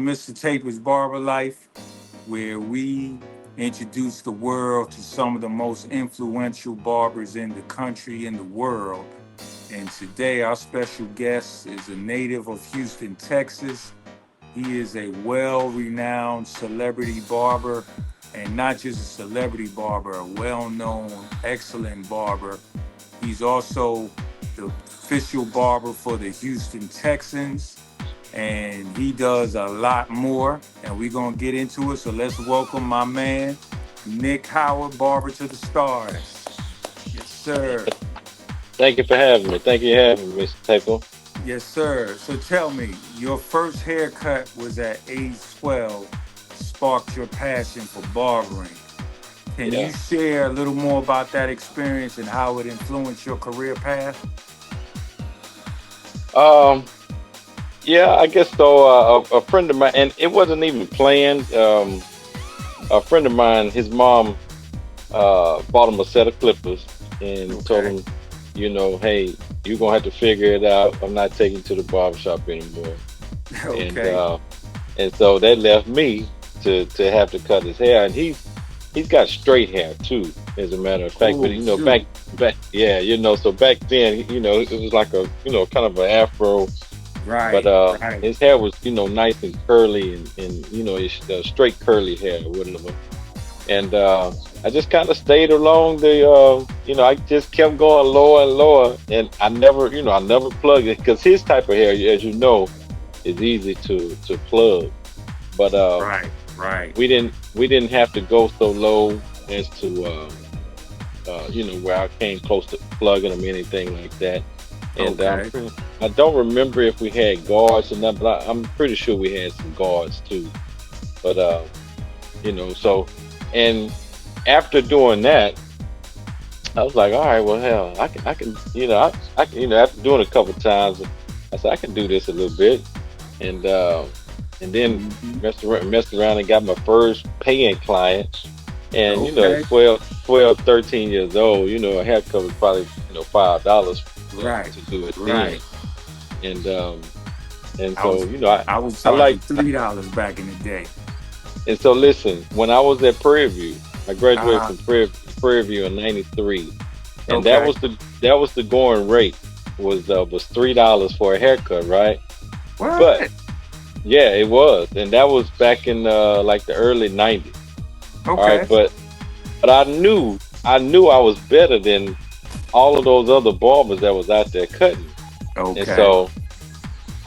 Mr. Taper's Barber Life, where we introduce the world to some of the most influential barbers in the country and the world. And today, our special guest is a native of Houston, Texas. He is a well renowned celebrity barber, and not just a celebrity barber, a well known, excellent barber. He's also the official barber for the Houston Texans, and he does a lot more, and we're going to get into it. So let's welcome my man, Nick Howard, Barber to the Stars. Yes, sir. Thank you for having me. Thank you for having me, Mr. Tackle. Yes, sir. So tell me, your first haircut was at age 12, sparked your passion for barbering. Can you Yeah. share a little more about that experience and how it influenced your career path? Um. Yeah. I guess so. A friend of mine, and it wasn't even planned. A friend of mine, his mom, bought him a set of clippers and told Okay. him, hey, you're gonna have to figure it out. I'm not taking you to the barber shop anymore. And Okay. uh, and so that left me to have to cut his hair, and he's got straight hair too, as a matter of fact. But Oh, shoot. yeah, so back then, it was like a kind of an afro, but Right, right. his hair was nice and curly, and it's straight curly hair, whatever. And I just kind of stayed along I just kept going lower and lower, and I never plugged it because his type of hair, as you know, is easy to plug. But Right, right. we didn't have to go so low as to where I came close to plugging them, anything like that. And Okay. I don't remember if we had guards or not, but I'm pretty sure we had some guards too. But so, and after doing that, I was like, all right, well, hell, I can, after doing it a couple times, I said I can do this a little bit, and then Mhm. messed around and got my first paying client. And at Okay. 13 years old, a haircut was probably $5 Right, to do it then. right. And and I so was I was I charging like $3 back in the day. and so listen, when I was at Prairie View, I graduated Uh-huh. from Prairie View in '93, and that Okay. was the going rate was $3 for a haircut, right? But What? yeah, it was, and that was back in like the early '90s. All right, Okay. but I knew I was better than all of those other barbers that was out there cutting, and Okay. so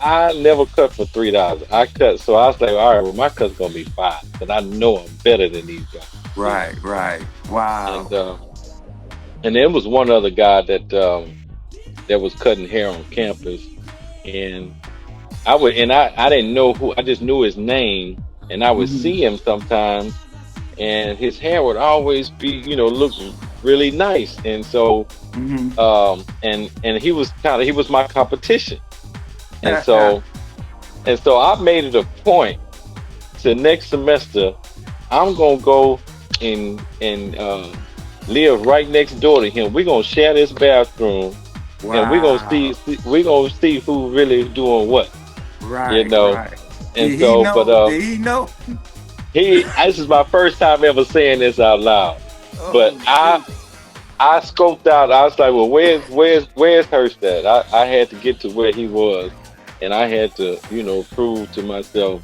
I never cut for $3. I cut, so I was like, all right, well, my cut's gonna be 5, but I know I'm better than these guys, you know. Right, right. And Wow. there was one other guy that was cutting hair on campus, and I didn't know who, I just knew his name, and I would Hmm. see him sometimes, and his hair would always be, look really nice, and so Hmm. and he was my competition, and so I made it a point to next semester I'm gonna go and live right next door to him. We're gonna share this bathroom, and Wow. we're gonna see who really doing what, you Right, know. right. And Did he so, but know? Did he know? this is my first time ever saying this out loud. But Oh, I shoot. I scoped out. I was like, well, where's Hurst at? I had to get to where he was, and I had to prove to myself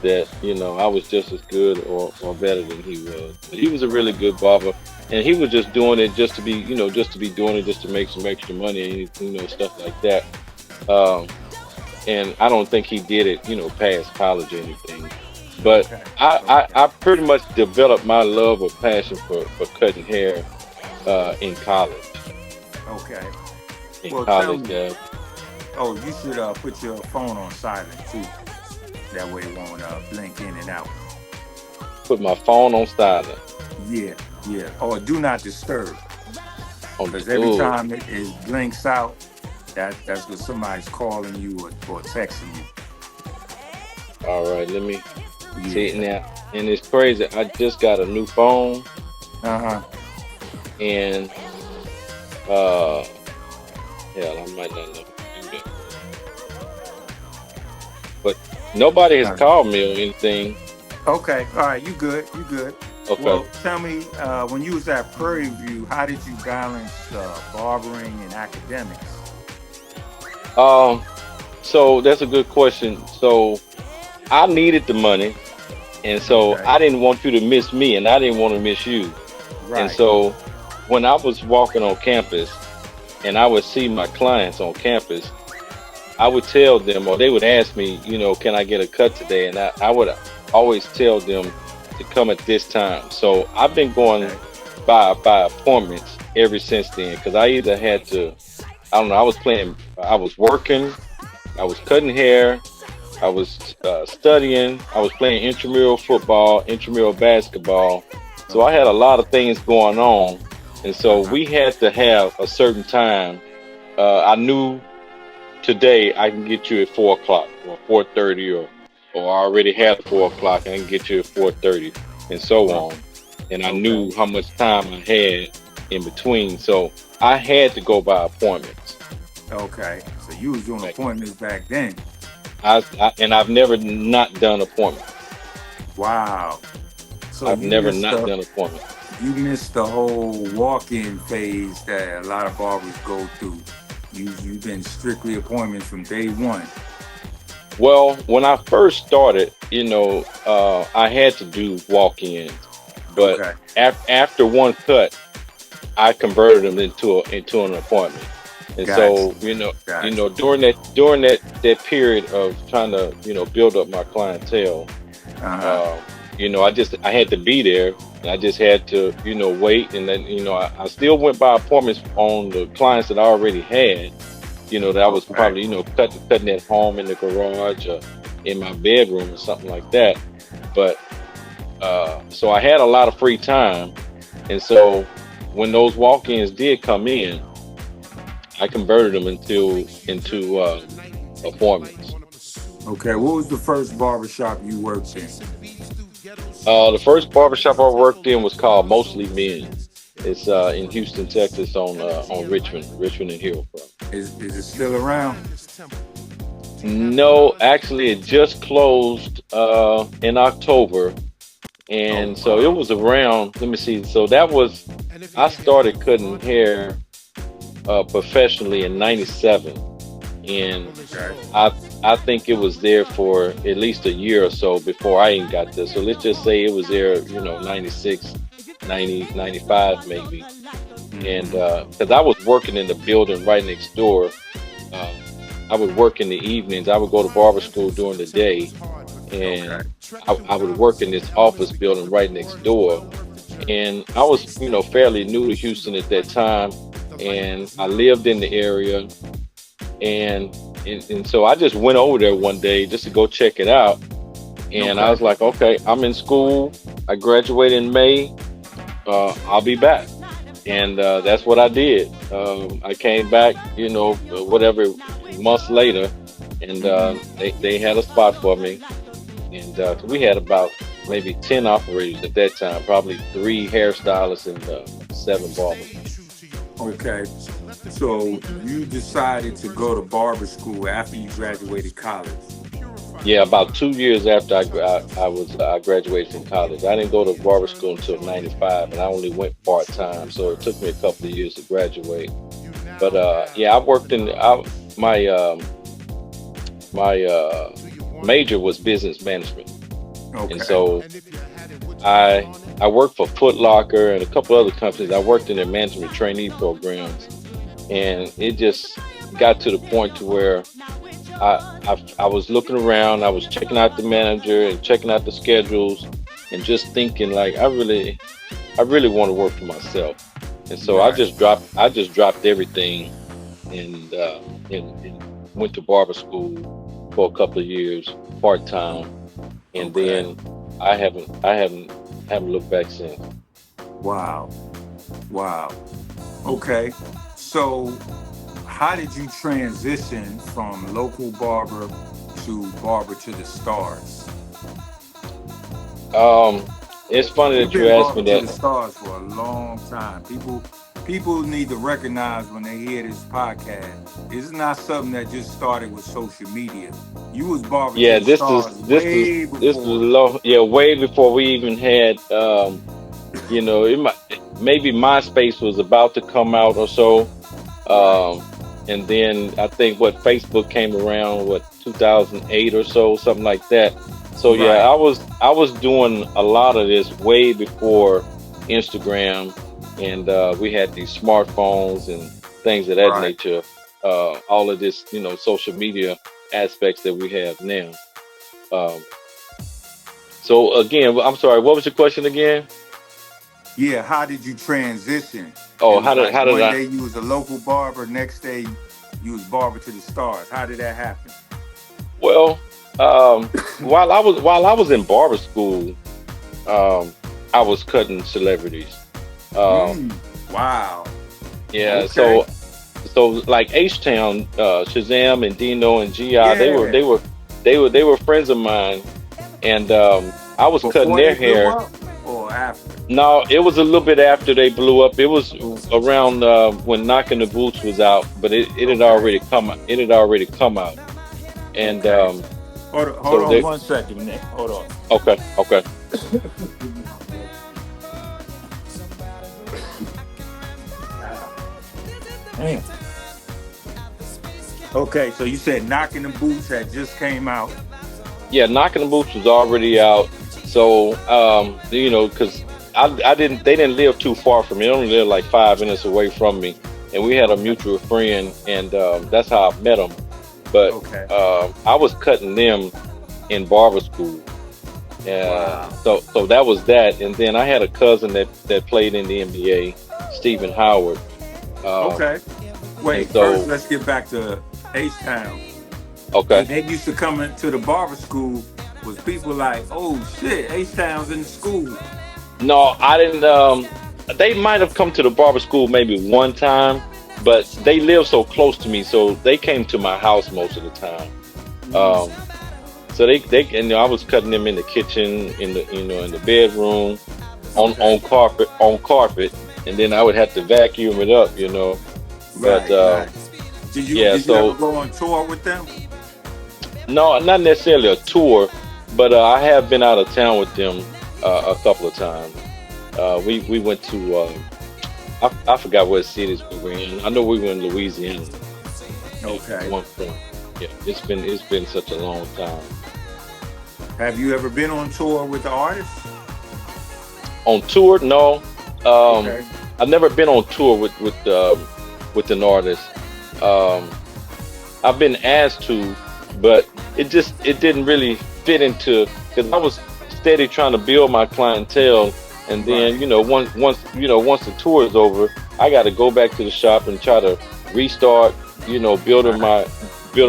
that I was just as good or better than he was. But he was a really Right. good barber, and he was just doing it just to be just to be doing it just to make some extra money and stuff like that. Um, and I don't think he did it past college or anything. But Okay. I Okay. pretty much developed my love or passion for cutting hair in college. Okay. In Well, tell college, me. Oh, you should put your phone on silent too. That way it won't blink in and out. put my phone on silent. Yeah, yeah. Or do not disturb. Because every Oh, time it blinks out, that's because somebody's calling you or texting all right. Let me you. see it Yeah. now. And it's crazy. I just got a new phone, Uh-huh. and uh, hell, I might not know how to do that. But Nobody has Uh, called me or anything. okay, all right, you good, you good. Okay. Well, tell me, when you was at Prairie View, how did you balance barbering and academics? Um. So that's a good question. So I needed the money, and so Okay, I didn't want you to miss me, and I didn't want to miss you. And right. so when I was walking on campus, and I would see my clients on campus, I would tell them, or they would ask me, can I get a cut today? And I would always tell them to come at this time. So I've been going Okay, by appointments ever since then, because I either had to, I don't know, I was working, I was cutting hair, I was studying, I was playing intramural football, intramural basketball. So I had okay. a lot of things going on, and so Uh-huh. we had to have a certain time. I knew today I can get you at 4 o'clock or 4:30, or I already had a 4 o'clock and I can get you at 4:30, and so Uh, on. And I okay, knew how much time I had in between, so I had to go by appointments. okay. So you was doing Like appointments back then. and I've never not done appointments. Wow. So I've never not done appointments. you missed the whole walk-in phase that a lot of barbers go through. You've been strictly appointments from day one. Well, when I first started, I had to do walk-ins, but Okay, after one cut, I converted them into an appointment. And got you, so, got you. during that period of trying to, build up my clientele, Uh huh. uh, I had to be there, and I just had to, wait. And then, I still went by appointments on the clients that I already had, that I was Okay, probably, cutting at home in the garage or in my bedroom or something like that. But so I had a lot of free time, and so when those walk-ins did come in, I converted them into appointments. okay. What was the first barbershop you worked in? The first barbershop I worked in was called Mostly Men's. It's in Houston, Texas, on Richmond and Hillfront. Is it still around? No, actually, it just closed in October, Oh and so it wow. was around. Let me see. So I started cutting hair professionally in '97, and Okay. I I think it was there for at least a year or so before I even got there. So let's just say it was there, 96, 90, 95 maybe. And Mm-hmm. because I was working in the building right next door, uh, I would work in the evenings. I would go to barber school during the day, Okay. and I would work in this office building right next door. And I was, fairly new to Houston at that time, and I lived in the area, and and so I just went over there one day just to go check it out. And I Okay. was like, okay, I'm in school. I graduated in May. I'll be back. And that's what I did. I came back, whatever months later, and Mm-hmm. they had a spot for me. And we had about maybe 10 operators at that time, probably three hairstylists and seven barbers. Okay. So you decided to go to barber school after you graduated college. Yeah, about 2 years after I graduated from college. I didn't go to barber school until '95, and I only went part time, so it took me a couple of years to graduate. But yeah, I worked in my major was business management, and Okay. so I worked for Foot Locker and a couple other companies. I worked in their management trainee programs, and it just got to the point to where I was looking around. I was checking out the manager and checking out the schedules, and just thinking like I really want to work for myself. And so Right. I just dropped everything, and and went to barber school for a couple of years part time, and Okay. then I haven't looked back since. Wow. Wow. Okay. So how did you transition from local barber to barber to the stars? Um, it's funny You've that you been asked me barber to that. the stars for a long time. People people need to recognize when they hear this podcast, it's not something that just started with social media. You was Barber to Yeah, the Stars way this is before. low. Yeah, way before we even had you know, it might, maybe MySpace was about to come out or so. Right, Um, and then I think what Facebook came around, what 2008 or so, something like that. So yeah, right, I was doing a lot of this way before Instagram, and we had these smartphones and things of that right. nature. All of this, social media aspects that we have now. Um, so again, I'm sorry, what was your question again? Yeah, how did you transition? It Oh, was like how did one I? day you was a local barber, next day you was Barber to the Stars. How did that happen? Well, while I was in barber school, um, I was cutting celebrities. Um, Mm, wow. yeah, Okay. so like H Town, Shazam and Dino and Gi, they were Yeah. they were they were they were friends of mine, and I was cutting Before their they blew hair. up or after? No, it was a little bit after they blew up. It was around when Knocking the Boots was out, but it had Okay. already come. It had already come out, and Okay. Hold so on they. 1 second, Nick. Hold on. Okay, okay. Damn. Okay, so you said Knocking the Boots had just came out. Yeah, Knocking the Boots was already out. So, because I didn't, they didn't live too far from me. They only lived like 5 minutes away from me, and we had a Okay. mutual friend, and that's how I met them. But Okay. I was cutting them in barber school. Wow. So that was that, and then I had a cousin that played in the NBA, Stephen Howard. Um, Okay. and Wait, first so, let's get back to H Town. okay. When they used to come into the barber school, was people like, oh shit, H Town's in the school. No, I didn't. They might have come to the barber school maybe one time, but they live so close to me, so they came to my house most of the time. Mm, Um, so and I was cutting them in the kitchen, in the bedroom, okay. on carpet, and then I would have to vacuum it up. But Right, right. Did you yeah, did you ever so go on tour with them? no, not necessarily a tour, but I have been out of town with them a couple of times. We went to I forgot what cities we were in. I know we were in Louisiana at Okay. one point. Yeah, it's been such a long time. Have you ever been on tour with the artists? On tour, no. Um, Okay. I've never been on tour with an artist. Um, I've been asked to, but it didn't really fit into because I was steady trying to build my clientele, and Right. then once the tour is over, I got to go back to the shop and try to restart, building Right.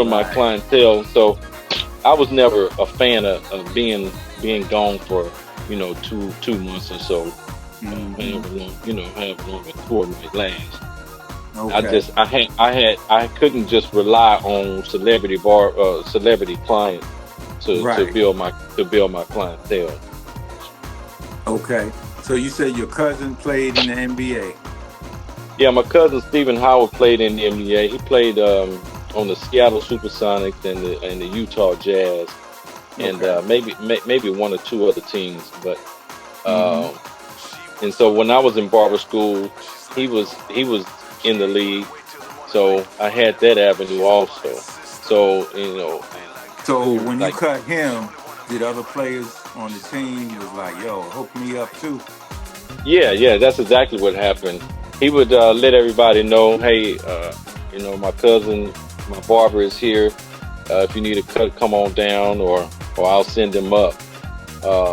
my Right. clientele. So I was never a fan of being gone for 2 months or so. Hmm. However long a tour might last. Okay. I couldn't just rely on celebrity clients to Right. build my clientele. Okay. So you said your cousin played in the NBA. Yeah, my cousin Stephen Howard played in the NBA. He played on the Seattle Supersonics and the Utah Jazz, and Okay. maybe one or two other teams. But Hmm. um, and so when I was in barber school, he was in the league, so I had that avenue also. So and So who when you like cut him, did other players on the team was like, "Yo, hook me up too"? Yeah, yeah, that's exactly what happened. He would let everybody know, hey, my cousin, my barber is here. If you need a cut, come on down, or I'll send him up.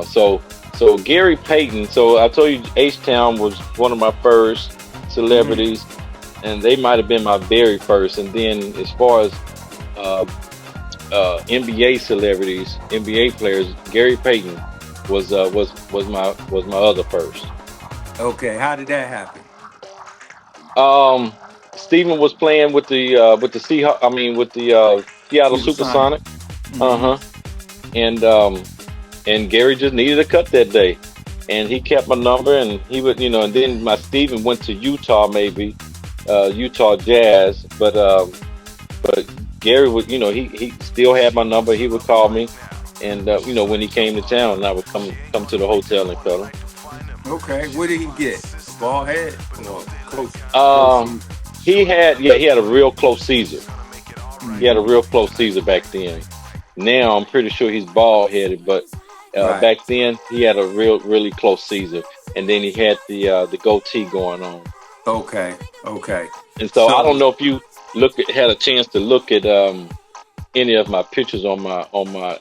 So Gary Payton. So I told you, H Town was one of my first Mm. celebrities, and they might have been my very first. And then as far as uh, NBA celebrities, NBA players, Gary Payton was my other first. Okay. How did that happen? Um, Steven was playing with the Seahawks. I mean, with the Seattle Supersonic. Supersonic. Uh Hmm. huh. And Gary just needed a cut that day, and he kept my number, and he would, and then my Steven went to Utah, maybe, Utah Jazz, but Gary would, he still had my number. He would call me, and when he came to town, and I would come to the hotel and cut him. Okay, what did he get? Ball head or close Um, season? he had a real close Caesar. He had a Hmm. real close Caesar back then. Now I'm pretty sure he's bald headed, but Right. back then he had a really close Caesar, and then he had the goatee going on. Okay. Okay. And so I So don't know if you had a chance to look at any of my pictures on my yeah,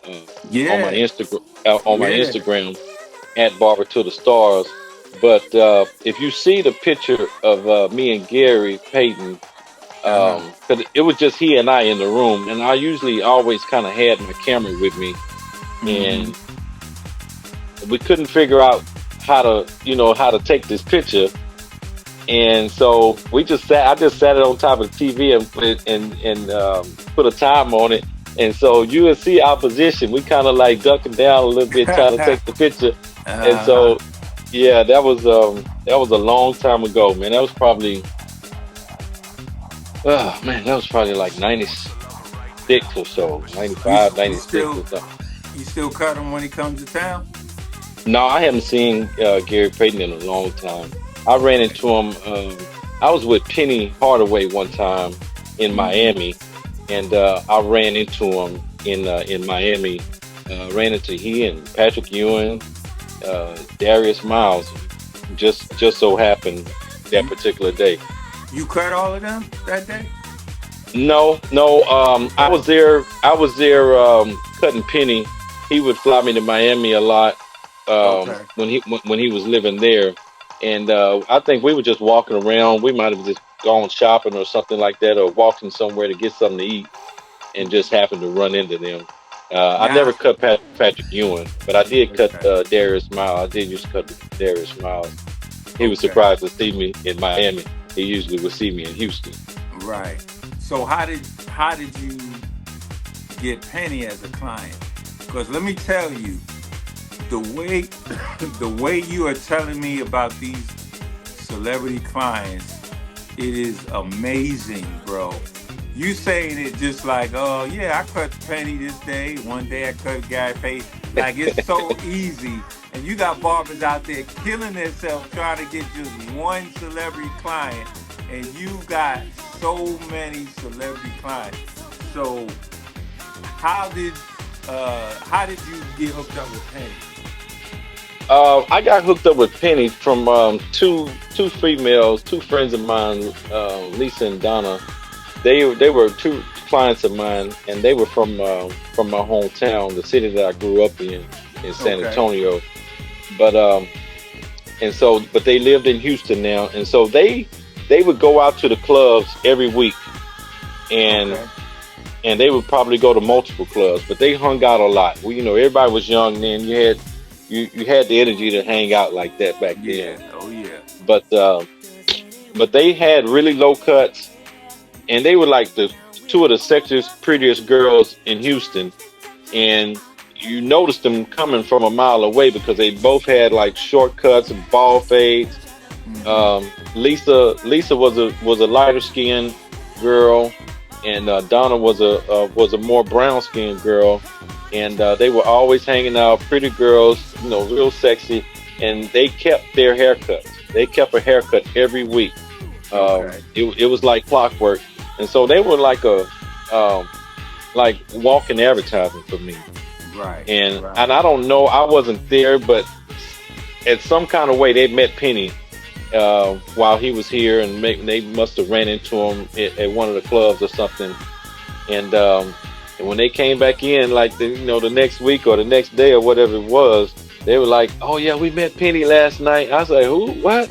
yeah. Instagram at Barber to the Stars. But if you see the picture of me and Gary Payton, Uh huh. 'cause it was just he and I in the room, and I usually always kind of had my camera with me, Hmm. and we couldn't figure out how to take this picture. And so we just sat. I just sat it on top of the TV and put a time on it. And so you would see our position. We kind of like ducking down a little bit, trying to take the picture. And Uh-huh. so, yeah, that was a long time ago, man. That was probably, oh man, that was probably like 96 or so, You 95, you 96 still or something. you still cut him when he comes to town? No, I haven't seen Gary Payton in a long time. I ran into him. I was with Penny Hardaway one time in Hmm. Miami, and I ran into him in Miami. Ran into he and Patrick Ewing, Darius Miles. Just so happened that You particular day. you cut all of them that day? No, no. I Okay. was there. I was there cutting Penny. He would fly me to Miami a lot Okay. when he was living there, and I think we were just walking around. We might have just gone shopping or something like that, or walking somewhere to get something to eat, and just happened to run into them. I Now. never cut Patrick Ewing, but I did cut Okay. Darius Miles. I did used to cut Darius Miles. He was Okay. surprised to see me in Miami. He usually would see me in Houston. Right. So how did you get Penny as a client? Because let me tell you, the way the way you are telling me about these celebrity clients, it is amazing, bro. You saying it just like, oh yeah, I cut Penny this day. One day I cut Guy Pay. Like it's so easy. And you got barbers out there killing themselves trying to get just one celebrity client. And you got so many celebrity clients. So how did how did you get hooked up with Penny? I got hooked up with Penny from two females, two friends of mine, Lisa and Donna. They were two clients of mine, and they were from my hometown, the city that I grew up in San Okay. Antonio. But but they lived in Houston now, and so they would go out to the clubs every week, and Okay. and they would probably go to multiple clubs, but they hung out a lot. Everybody was young then. You had the energy to hang out like that back Yeah. then. Oh yeah. But they had really low cuts, and they were like the two of the sexiest, prettiest girls in Houston, and you noticed them coming from a mile away because they both had like short cuts and ball fades. Hmm. Lisa was a lighter skinned girl, and Donna was a more brown skinned girl, and they were always hanging out. Pretty girls, real sexy, and they kept their haircuts. They kept a haircut every week. Okay. It was like clockwork, and so they were um, like walking advertising for me. Right. And Right. I don't know, I wasn't there, but at some kind of way they met Penny while he was here, and they must have ran into him at one of the clubs or something. And when they came back in, like the next week or the next day or whatever it was, they were like, "Oh yeah, we met Penny last night." I was like, "Who? What?"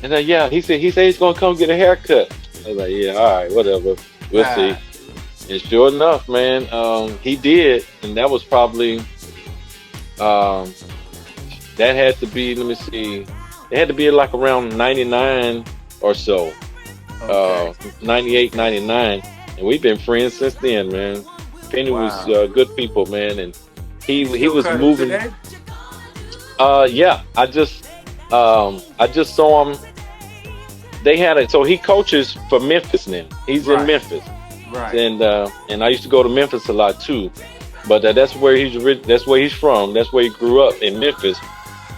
And then yeah, he said he's gonna come get a haircut. I was like, "Yeah, all right, whatever, we'll see." Ah, And sure enough, man, he did, and that was probably um, that had to be. Let me see. It had to be like around 99 or so, okay. 98, 99, and we've been friends since then, man. Penny was Wow. good people, man, and You he still was cut him moving. today? Yeah, I just saw him. They had it. So he coaches for Memphis now. He's in Right, Memphis, right. and I used to go to Memphis a lot too. But that's where that's where he's from. That's where he grew up in Memphis.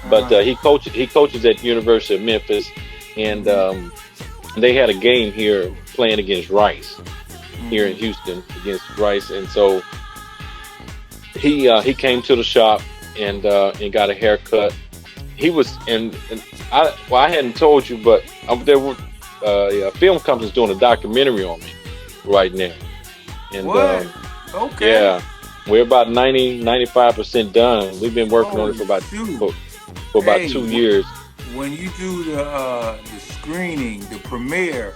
But Uh-huh. he coaches at University of Memphis, and Hmm. they had a game here playing against Rice here in Hmm. Houston against Rice, and so he came to the shop and got a haircut. He was and I hadn't told you, but there were yeah, film companies doing a documentary on me right now, and What? Okay. yeah, we're about 95% done. We've been working on it Holy shoot. for about Hey, 2 years. when you do the screening, the premiere,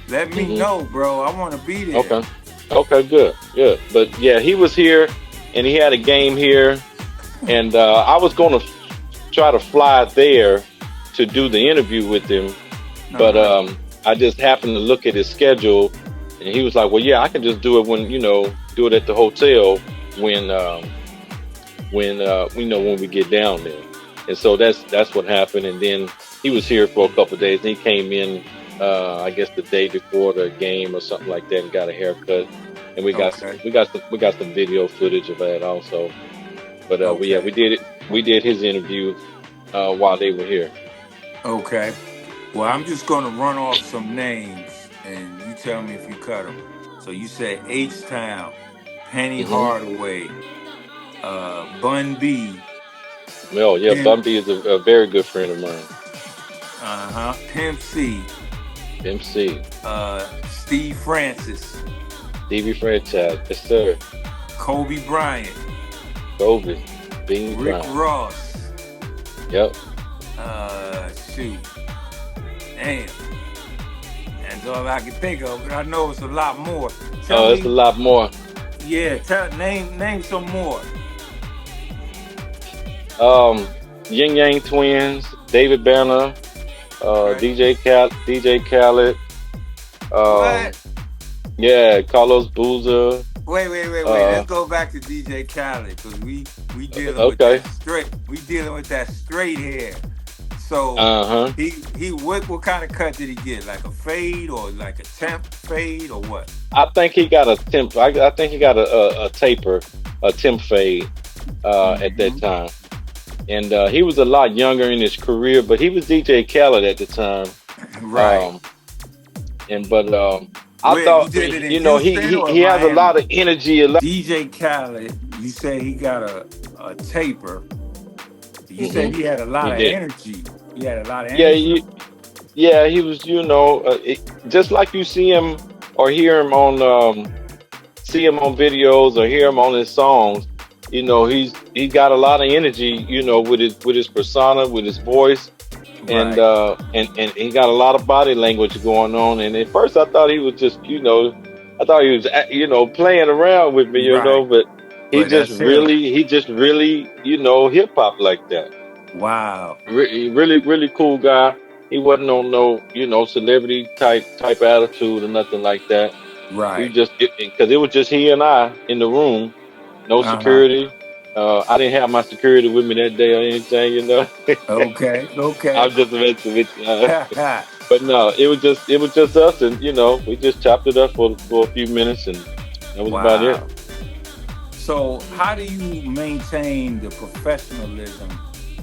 let me Hmm. know, bro. I want to be there. Okay, okay, good. But yeah, he was here, and he had a game here, and I was going to try to fly there to do the interview with him, but Uh-huh. I just happened to look at his schedule, and he was like, "Well, yeah, I can just do it when do it at the hotel when when we get down there." And so that's what happened. And then he was here for a couple of days, and he came in, I guess the day before the game or something like that, and got a haircut. And Okay. we got some video footage of that also. But yeah, Okay. we did his interview while they were here. Okay. Well, I'm just going to run off some names and you tell me if you cut them. So you said H Town, Penny Hmm. Hardaway, Bun B, Well, yeah, Pimp, Bumpy is a very good friend of mine. Pimp C, MC, Steve Francis, TV franchise, yes sir. Kobe Bryant, Kobe, Bean Rick Bryant. Ross, Yep. shoot, damn. That's all I can think of, but I know it's a lot more. Tell Oh, it's a me, lot more. yeah, name some more. Um, Yin Yang Twins, David Banner, Okay. DJ Khaled, um, What? yeah, Carlos Boozer. Wait. Let's Uh, go back to DJ Khaled because we dealing with okay. that straight. We dealing with that straight hair. So Uh-huh. he what kind of cut did he get? Like a fade or like a temp fade or what? I think he got a temp. I think he got a taper, a temp fade at that Hmm. time. And he was a lot younger in his career, but he was DJ Khaled at the time. Right. Um, and but I Where you thought, did it in he Houston or he has a lot Miami? of energy. A lot. DJ Khaled, you say he got a taper. You said Hmm. he had a He lot of did. energy. He had a lot of Yeah, energy. yeah. He was, just like you see him or hear him on see him on videos or hear him on his songs. He got a lot of energy. With his persona, with his voice, and Right. he got a lot of body language going on. And at first, I thought he was just, I thought he was, playing around with me, Right. but But that's him. he just really, hip hop like that. Wow. Really, really cool guy. He wasn't on no, celebrity type attitude or nothing like that. He was Right. just because it was just he and I in the room, no Uh-huh. security. I didn't have my security with me that day or anything, Okay. I'm Okay. just messing with you. Ha ha. But no, it was just us, and we just chopped it up for a few minutes, and that was about it. Wow. So how do you maintain the professionalism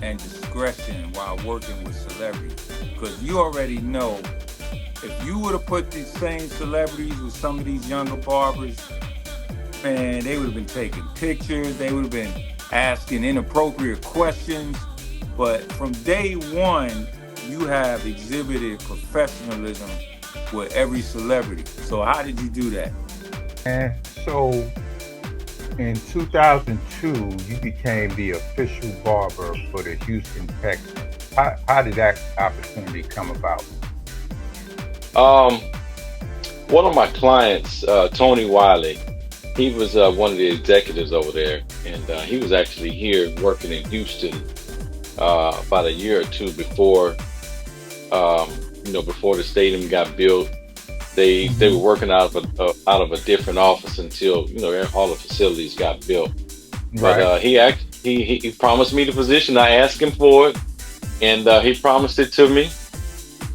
and discretion while working with celebrities? Because you already know if you would have put these same celebrities with some of these younger barbers, man, they would have been taking pictures. They would have been asking inappropriate questions. But from day one, you have exhibited professionalism with every celebrity. So how did you do that? And so in 2002, you became the official barber for the Houston Texans. How did that opportunity come about? Um, One of my clients, Tony Wiley, he was one of the executives over there, and he was actually here working in Houston about a year or two before, um, before the stadium got built. They were Hmm. working out of a different office until all the facilities got built. But Right. he promised me the position. I asked him for it, and he promised it to me.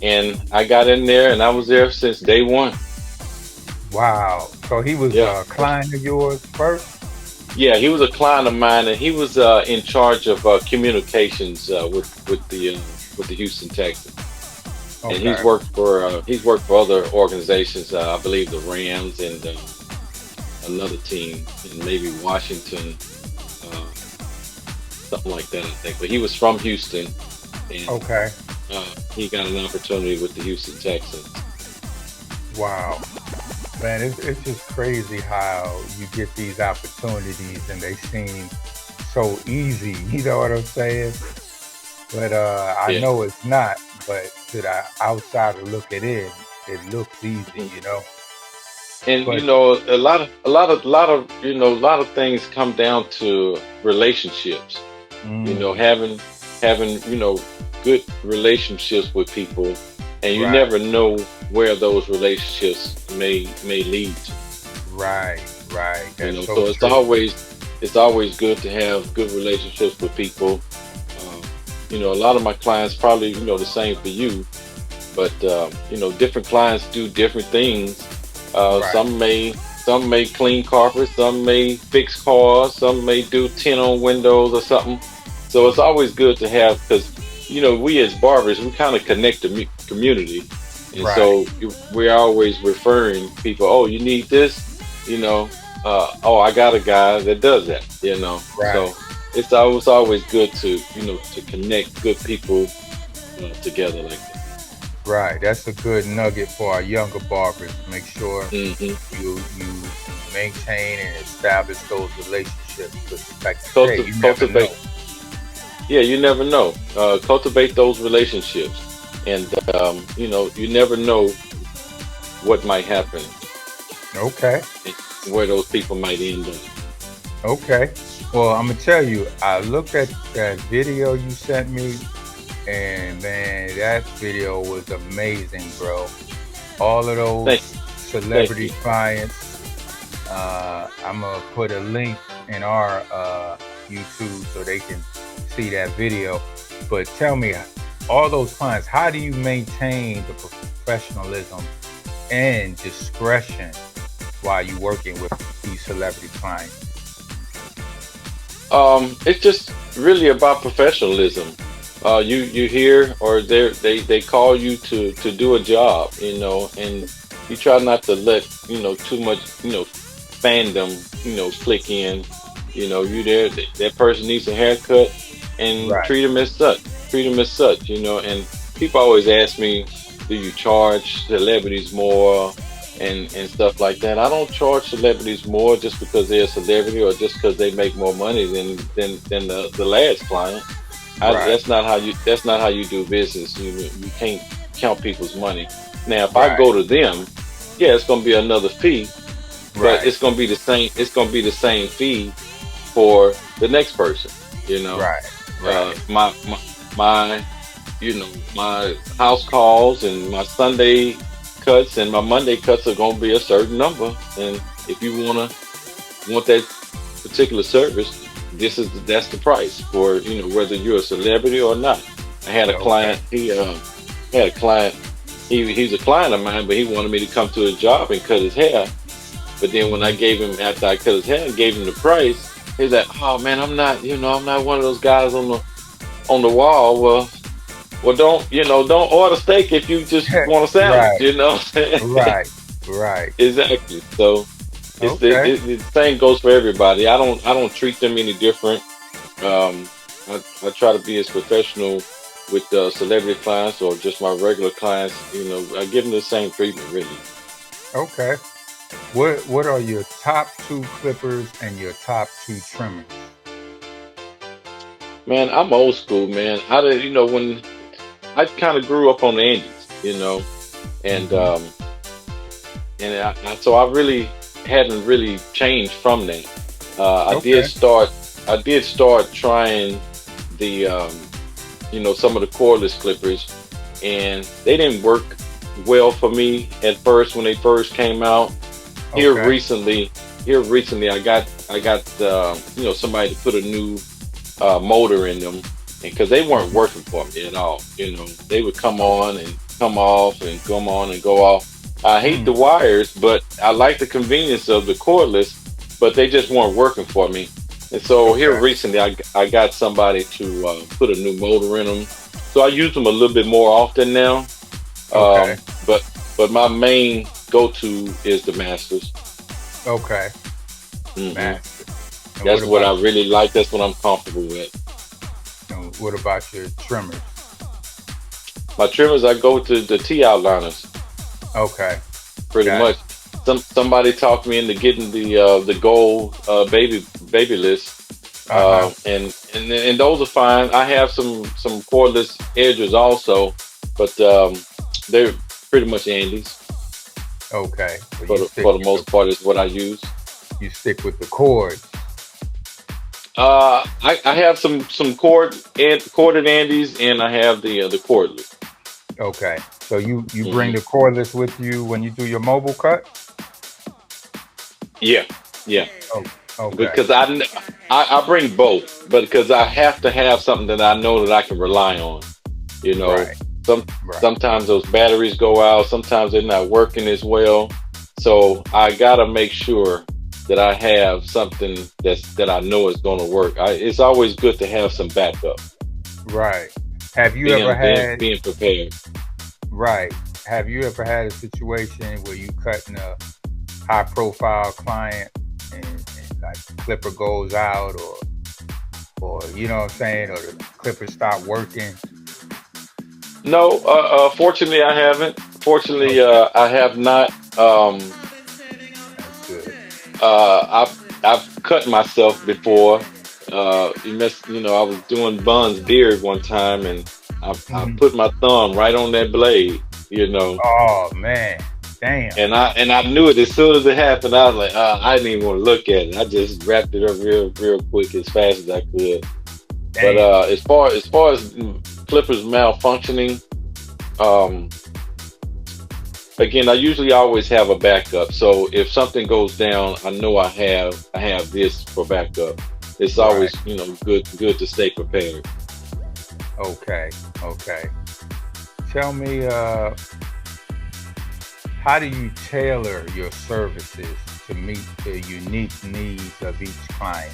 And I got in there, and I was there since day one. Wow. So he was Yeah, a client of yours first? yeah. He was a client of mine, and he was in charge of communications with the Houston Texans. And Okay. he's worked for other organizations. I believe the Rams and another team, and maybe Washington, uh, something like that. I think. But he was from Houston, and Okay. he got an opportunity with the Houston Texans. Wow. Man, it's just crazy how you get these opportunities and they seem so easy. You know what I'm saying? But I Yeah. know it's not. But to the outsider looking in, it looks easy, Mhm. you know. And But a lot of things come down to relationships. mm, Having good relationships with people, and you right, never know where those relationships may lead to. right, right. That's so So true. it's always good to have good relationships with people. Uh, a lot of my clients probably the same for you, but different clients do different things. Right, Some may clean carpets, some may fix cars, some may do tint on windows or something. So it's always good to have, because we as barbers, we kind of connect the community, and right, so we're always referring people. Oh, you need this, you know. Oh, I got a guy that does that. right, So it's always good to to connect good people together like that. right. That's a good nugget for our younger barbers. Make sure Hmm. you maintain and establish those relationships. Because, like you say, you never Cultivate. know. Yeah, you never know. Cultivate those relationships, and you never know what might happen Okay, and where those people might end up. okay. Well, I'm gonna tell you, I looked at that video you sent me, and man, that video was amazing, bro. All of those Thank, thank celebrity you. clients. I'm gonna put a link in our YouTube so they can see that video. But tell me, all those clients, how do you maintain the professionalism and discretion while you working with these celebrity clients? It's just really about professionalism. You hear, or they call you to do a job, and you try not to let too much fandom click in. You there, that person needs a haircut, and Right, treat them as such. Treat them as such. And people always ask me, do you charge celebrities more? And stuff like that. I don't charge celebrities more just because they're a celebrity, or just because they make more money than the last client. right, That's not how you do business. You can't count people's money. Now, if I right, go to them, yeah, it's going to be another fee, but right, it's going to be the same. It's going to be the same fee for the next person. You know, right, uh, right. my my my my house calls and my Sunday cuts and my Monday cuts are going to be a certain number. And if you want that particular service, that's the price for whether you're a celebrity or not. I had a Okay. client. He had a client. He's a client of mine, but he wanted me to come to his job and cut his hair. But then when I Mhm. gave him, after I cut his hair and gave him the price, he's like, "Oh man, I'm not one of those guys on the wall." Well, don't order steak if you just want a sandwich. Right, You know what I'm saying? right, right. Exactly. So Okay. the same goes for everybody. I don't treat them any different. I try to be as professional with celebrity clients or just my regular clients. I give them the same treatment, really. Okay. What are your top two clippers and your top two trimmers? Man, I'm old school, man. I did, when I kind of grew up on the Indies, and Hmm. so I really hadn't really changed from that. Okay. I did start trying the some of the cordless clippers, and they didn't work well for me at first when they first came out. Here Okay. recently, here recently, I got somebody to put a new motor in them, and because they weren't working for me at all. They would come on and come off and come on and go off. I hate Mm, the wires, but I like the convenience of the cordless, but they just weren't working for me. And so here okay. recently, I got somebody to put a new motor in them. So I use them a little bit more often now. Okay. But my main go-to is the Masters. Okay. Hmm. Master. And That's what I really like. That's what I'm comfortable with. what about your trimmers? My trimmers, I go to the T outliners Okay. pretty Got much. Somebody talked me into getting the gold baby list, uh-huh. and those are fine. I have some cordless edgers also, but they're pretty much Andes Okay. So for the most part is what I use. you stick with the chords. I have some corded Andes, and I have the cordless. Okay. So you bring Hmm. the cordless with you when you do your mobile cut? Yeah, yeah. Oh, okay. Because I bring both, but because I have to have something that I know that I can rely on. You know, Right. some Right. sometimes those batteries go out, sometimes they're not working as well. So I gotta make sure that I have something that I know is going to work. It's always good to have some backup, Right. Have you ever had being prepared. right? Have you ever had a situation where you cutting a high profile client and like the clipper goes out or you know what I'm saying, or the clipper stop working? No, fortunately I haven't. Fortunately, Okay, I have not. that's good. I've cut myself before. I was doing Bun's beard one time, and I Mhm. put my thumb right on that blade. You know, Oh man, damn, and I knew it as soon as it happened. I was like, I didn't even want to look at it. I just wrapped it up real quick as fast as I could. But damn. as far as clippers malfunctioning, um, again, I usually always have a backup. So if something goes down, I know I have this for backup. It's Right. always good to stay prepared. Okay. Okay. Tell me, how do you tailor your services to meet the unique needs of each client?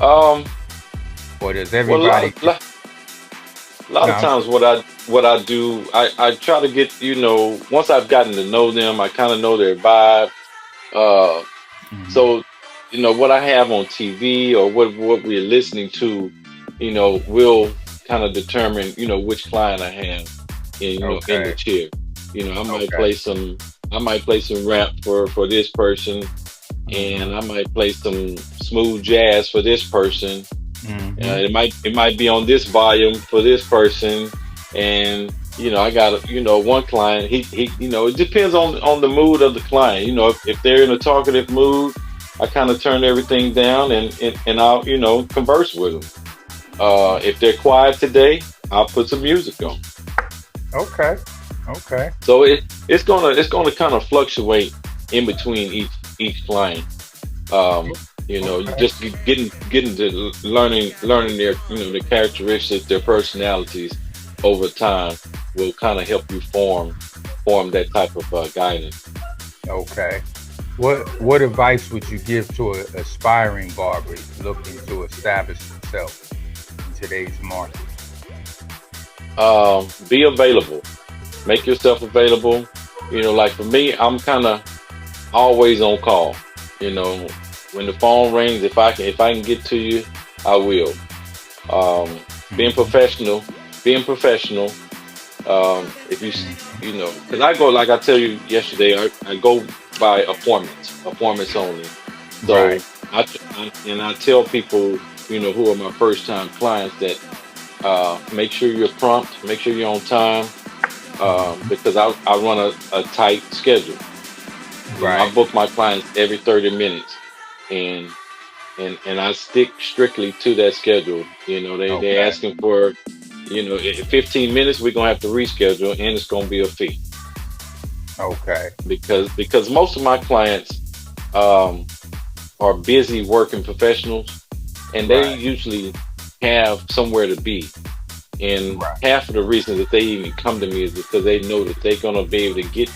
Um, Or does well, everybody? a lot No. of times what I do, I try to get once I've gotten to know them, I kind of know their vibe. Uh, Mhm. so what I have on TV or what we're listening to, will kind of determine which client I have in the Okay. chair. I might Okay. play some rap for this person, and Mhm. I might play some smooth jazz for this person. Mhm. It might be on this volume for this person, and I got one client. He it depends on the mood of the client. If they're in a talkative mood, I kind of turn everything down and I'll converse with them. If they're quiet today, I'll put some music on. Okay. Okay. So it's gonna kind of fluctuate in between each client. You Okay. just getting to learning their their characteristics, their personalities over time will kind of help you form that type of guidance. Okay. What advice would you give to an aspiring barber looking to establish himself in today's market? Be available, make yourself available. Like for me, I'm kind of always on call. You know, when the phone rings, if I can get to you, I will. Um, being Mhm. professional, being professional. If you s- Mhm. you know, because I go like I tell you yesterday, I go by appointments only. Right. So I tell people who are my first time clients that make sure you're prompt, make sure you're on time, Mhm. because I run a tight schedule. I Right. book my clients every 30 minutes, and and I stick strictly to that schedule. They Okay. asking for, in 15 minutes we're gonna have to reschedule, and it's gonna be a fee Okay. because most of my clients um, are busy working professionals, and they Right. usually have somewhere to be. And Right. half of the reason that they even come to me is because they know that they're gonna be able to get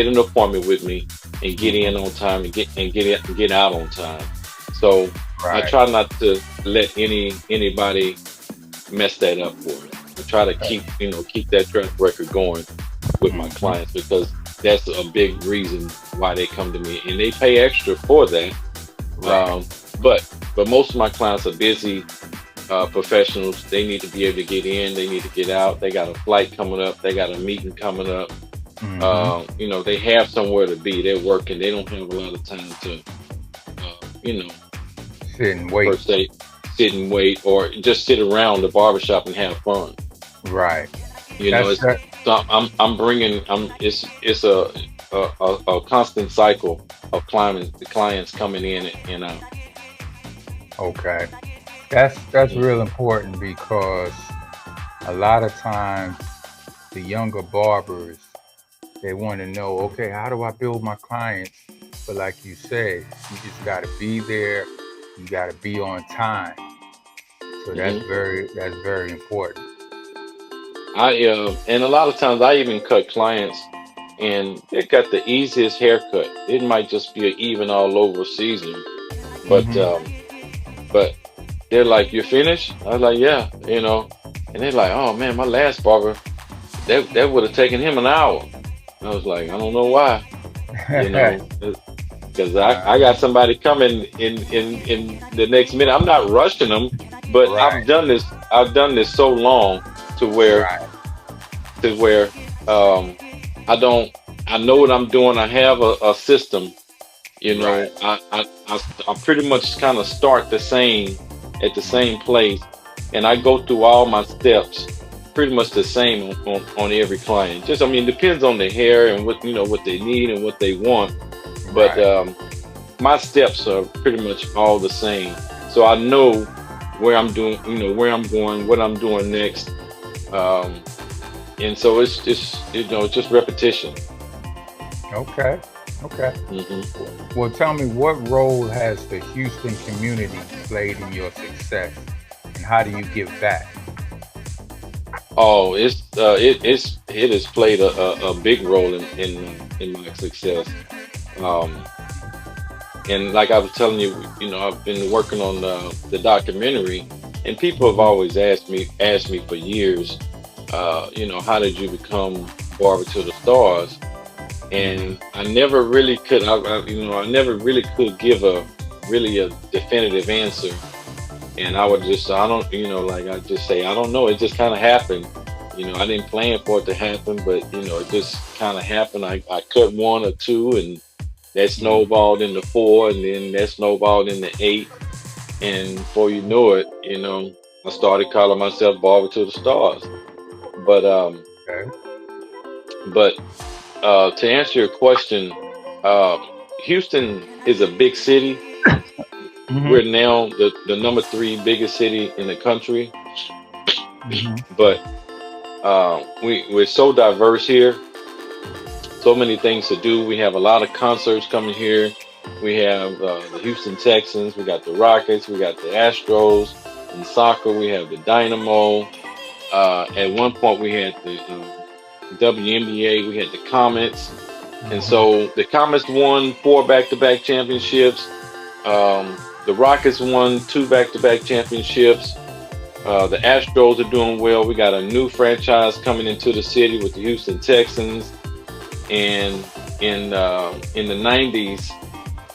an appointment with me and get Hmm. in on time and get out on time. So I Right. try not to let anybody mess that up for me. I try to keep that track record going with my Hmm. clients because that's a big reason why they come to me and they pay extra for that. Right. Um, but most of my clients are busy professionals. They need to be able to get in. They need to get out. They got a flight coming up. They got a meeting coming up. Hmm. They have somewhere to be. They're working. They don't have a lot of time to, you know, Sit and per wait. se, sit and wait or just sit around the barbershop and have fun. Right. That's It's that. so I'm bringing it's a constant cycle of clients coming in and out. Okay. That's Mhm. real important because a lot of times the younger barbers, they want to know, okay, how do I build my clients? But like you said, you just got to be there. You got to be on time. So Mhm. that's very important. And a lot of times I even cut clients and they got the easiest haircut. It might just be an even all over season, but Hmm. but they're like, "You finished?" I was like, "Yeah," and they're like, "Oh man, my last barber that would have taken him an hour." I was like, "I don't know why," you know, because I Uh, got somebody coming in the next minute. I'm not rushing them, but right. I've done this so long to where Right. to where um I don't I know what I'm doing. I have a system. Right. I pretty much kind of start the same at the same place, and I go through all my steps pretty much the same on every client. Just I mean, it depends on the hair and what they need and what they want, but Right. my steps are pretty much all the same. So I know where I'm doing, where I'm going, what I'm doing next. Um, and so it's just it's just repetition. Okay. Okay. Hmm. Well, tell me, what role has the Houston community played in your success, and how do you give back? Oh, it has played a big role in my success. Um, and like I was telling you, I've been working on the documentary, and people have Hmm. always asked me for years, how did you become Barber to the Stars? Hmm. And I never really could, I never really could give a definitive answer. And I would just, I don't, like I just say, I don't know. It just kind of happened. I didn't plan for it to happen, but it just kind of happened. I cut one or two, and that snowballed into four, and then that snowballed into eight. And before you know it, I started calling myself Barber to the Stars. But Okay. but to answer your question, uh, Houston is a big city. Hmm. We're now the number three biggest city in the country, Hmm. but we're so diverse here. So many things to do. We have a lot of concerts coming here. We have the Houston Texans. We got the Rockets. We got the Astros. In soccer, we have the Dynamo. At one point, we had the WNBA. We had the Comets. And Hmm. so the Comets won four back-to-back championships. The Rockets won two back-to-back championships. The Astros are doing well. We got a new franchise coming into the city with the Houston Texans. And in the '90s,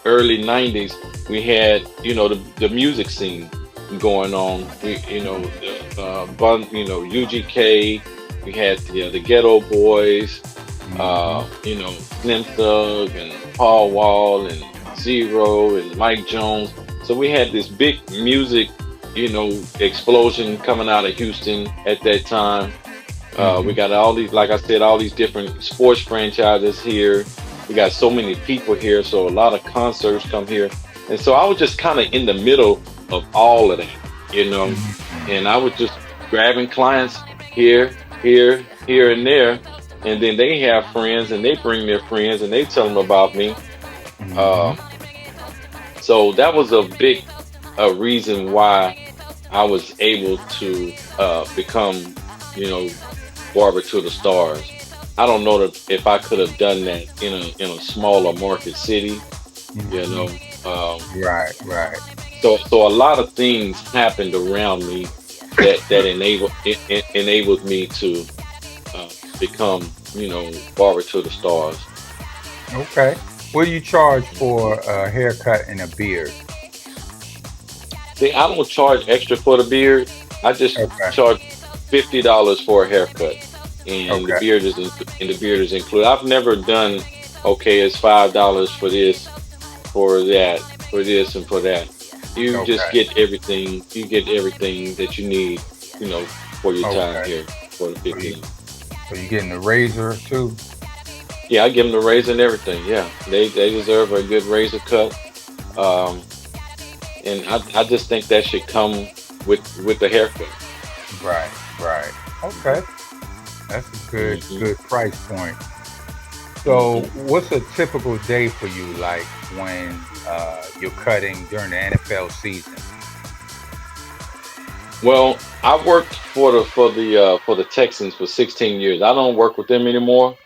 early '90s, we had the music scene going on. UGK. We had the Ghetto Boys. Hmm. Slim Thug and Paul Wall and Zero and Mike Jones. So we had this big music, explosion coming out of Houston at that time. We Hmm. got all these, like I said, all these different sports franchises here. We got so many people here, so a lot of concerts come here. And so I was just kind of in the middle of all of that, and I was just grabbing clients here, and there. And then they have friends and they bring their friends and they tell them about me. Hmm. Um, so that was a big a reason why I was able to become, you know, barber to the stars. I don't know that if I could have done that in a smaller market city, you Hmm. know. Right, right. So a lot of things happened around me that enabled me to uh, become, barber to the stars. Okay. What do you charge for a haircut and a beard? See, I don't charge extra for the beard. I just Okay. charge $50 for a haircut, and the Okay. beard and the beard is included. I've never done okay. It's $5 for this, for that, for this, and for that. You just Okay. get everything. You get everything that you need, for your time Okay. here for the So you 15. so you getting the razor too? Yeah, I give them the razor and everything. Yeah, they deserve a good razor cut. Um, and I just think that should come with the haircut. Right, right. Okay. That's a Hmm. good price point. So, Hmm. what's a typical day for you, like when you're cutting during the NFL season? Well, I worked for the Texans for 16 years. I don't work with them anymore.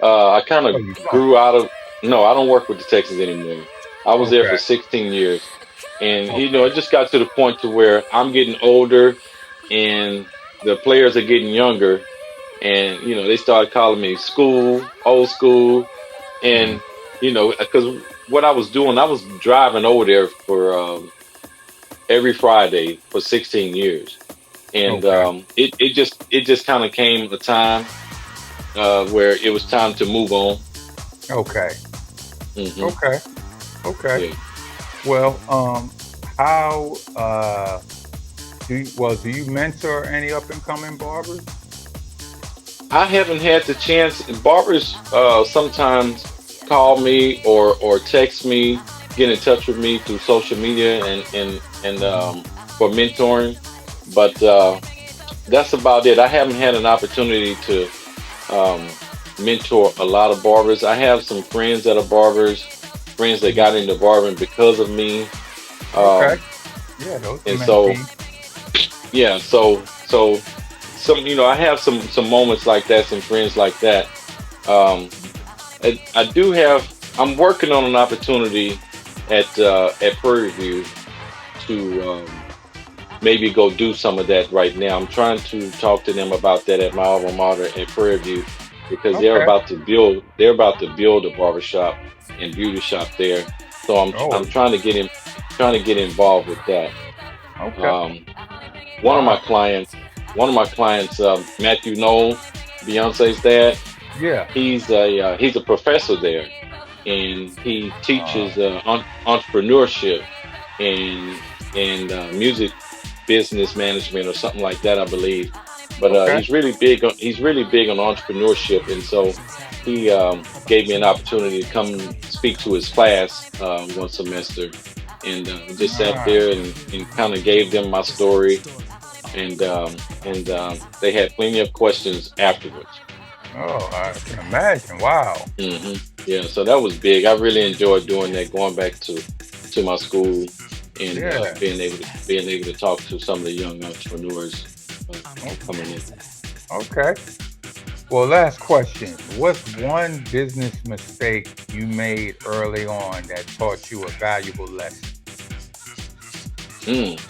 I kind Oh, of you don't? grew out of. No, I don't work with the Texans anymore. I was there Okay, for 16 years, and okay, it just got to the point to where I'm getting older, and the players are getting younger, and they started calling me old school, mm, and because what I was doing, I was driving over there for every Friday for 16 years, and okay, it just kind of came a time where it was time to move on. okay, Hmm. okay, okay. Yeah, Well, how do you mentor any up and coming barbers? I haven't had the chance. Barbers sometimes call me or text me, get in touch with me through social media and for mentoring, but that's about it. I haven't had an opportunity to um, mentor a lot of barbers. I have some friends that are barbers, friends that got into barbering because of me. Okay, Um, yeah, those are and so, mentees. yeah, so I have some moments like that, some friends like that. Um, I do have. I'm working on an opportunity at Prairie View to maybe go do some of that right now. I'm trying to talk to them about that at my alma mater at Prairie View because Okay. they're about to build a barbershop and beauty shop there. So I'm Oh, trying to get involved with that. okay. Um, one of my Wow. clients, Matthew Knoll, Beyonce's dad. Yeah. He's a professor there, and he Uh, teaches entrepreneurship and music business management or something like that, I believe. But okay. he's really big on entrepreneurship, and so he gave me an opportunity to come speak to his class one semester, and just sat Ah, there and kind of gave them my story, and they had plenty of questions afterwards. oh, I can imagine. Wow. Yeah, so that was big. I really enjoyed doing that, going back to my school and Yeah. being able to talk to some of the young entrepreneurs coming in. Okay. Well, last question. What's one business mistake you made early on that taught you a valuable lesson? Mm,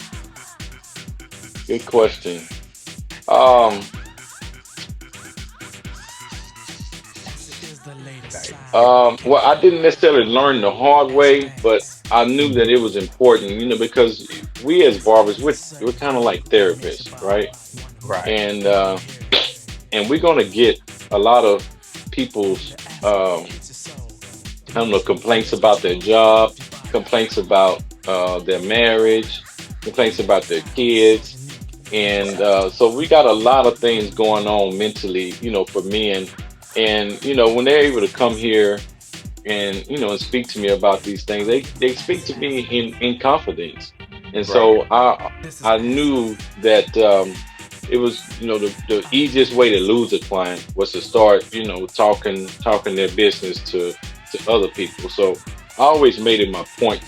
good question. Um, Like, well, I didn't necessarily learn the hard way, but I knew that it was important, because we as barbers, we're kind of like therapists, right? right. And we're gonna get a lot of people's I don't know, complaints about their job, complaints about their marriage, complaints about their kids. And so we got a lot of things going on mentally, for men. And, when they're able to come here and speak to me about these things, they speak to me in confidence. And Right. so I knew that it was, the easiest way to lose a client was to start, talking their business to other people. So I always made it my point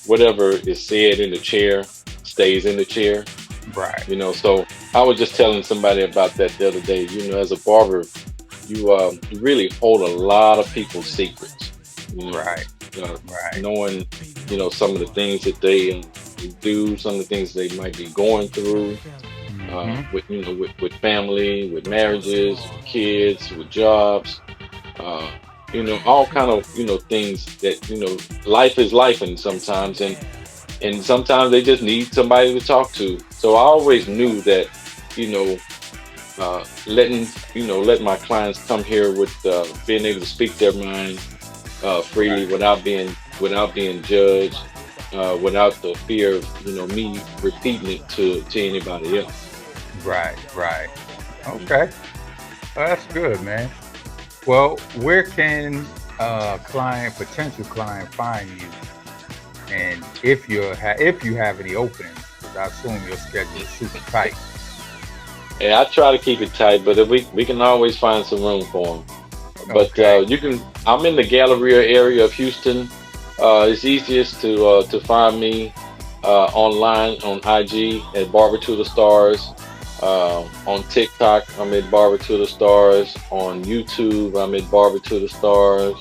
whatever is said in the chair stays in the chair. Right. So I was just telling somebody about that the other day. As a barber, you really hold a lot of people's secrets. You know, Right. uh, Right. knowing some of the things that they do, some of the things they might be going through, Hmm. with family, with marriages, with kids, with jobs, uh, all kind of things that life is life, and sometimes they just need somebody to talk to. So I always knew that, you know, let my clients come here with being able to speak their mind freely Right. without being judged, without the fear of me repeating it to anybody else. Right. Right. Okay. Well, that's good, man. Well, where can potential client find you? And if you have any openings, because I assume your schedule is super tight. And I try to keep it tight, but if we can always find some room for them. But Okay. you can. I'm in the Galleria area of Houston. It's easiest to find me online on IG at Barber to the Stars. On TikTok, I'm at Barber to the Stars. On YouTube, I'm at Barber to the Stars.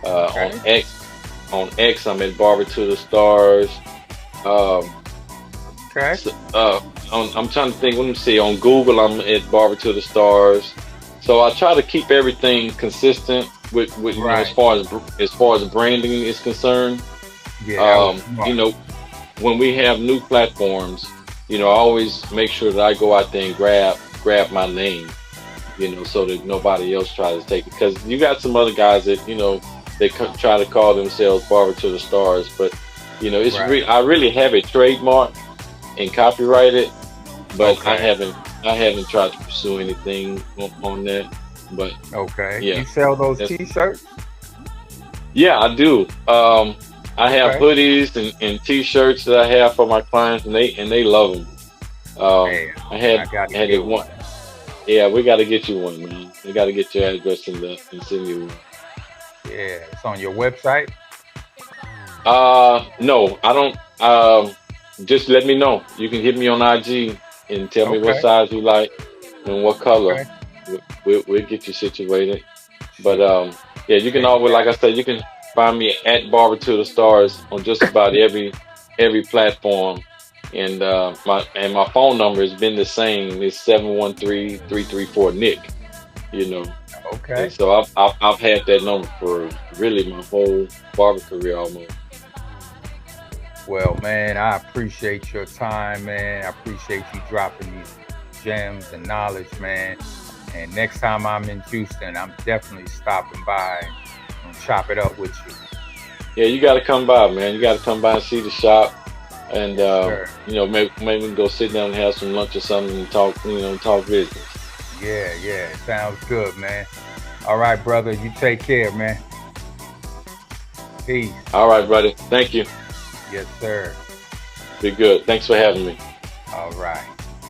Uh, on Okay. X, on X, I'm at Barber to the Stars. Um, Okay. so, I'm trying to think. Let me see. On Google, I'm at Barber to the Stars. So I try to keep everything consistent with as Right. far as branding is concerned. Yeah, that was Um, you smart. know, when we have new platforms, I always make sure that I go out there and grab my name, so that nobody else tries to take it. Because you got some other guys that they try to call themselves Barber to the Stars, but Right. I really have it trademarked and copyrighted, but Okay. I haven't tried to pursue anything on that. But Okay. yeah, You sell those that's T-shirts? yeah, I do. I have Okay. hoodies and t-shirts that I have for my clients, and they love them. Man, I I got to had get it one. one. Yeah, we got to get you one, man. We got to get your address and send you one. Yeah, it's on your website. No, I don't. Just let me know. You can hit me on IG and tell me what Okay. size you like and what color. Okay. We'll get you situated. But Shoot. yeah, you can And you always, like got I said, you can find me at Barber to the Stars on just about every platform. And my phone number has been the same. It's 713-334 Nick. You know, and okay. so I've had that number for really my whole barber career almost. Well, man, I appreciate your time, man. I appreciate you dropping these gems and knowledge, man. And next time I'm in Houston, I'm definitely stopping by and chop it up with you. Yeah, you got to come by, man. You got to come by and see the shop, and Yes, sir. maybe we can go sit down and have some lunch or something and talk, talk business. Yeah, yeah. Sounds good, man. All right, brother. You take care, man. Peace. All right, buddy. Thank you. Yes, sir. Be good. Thanks for having me. All right.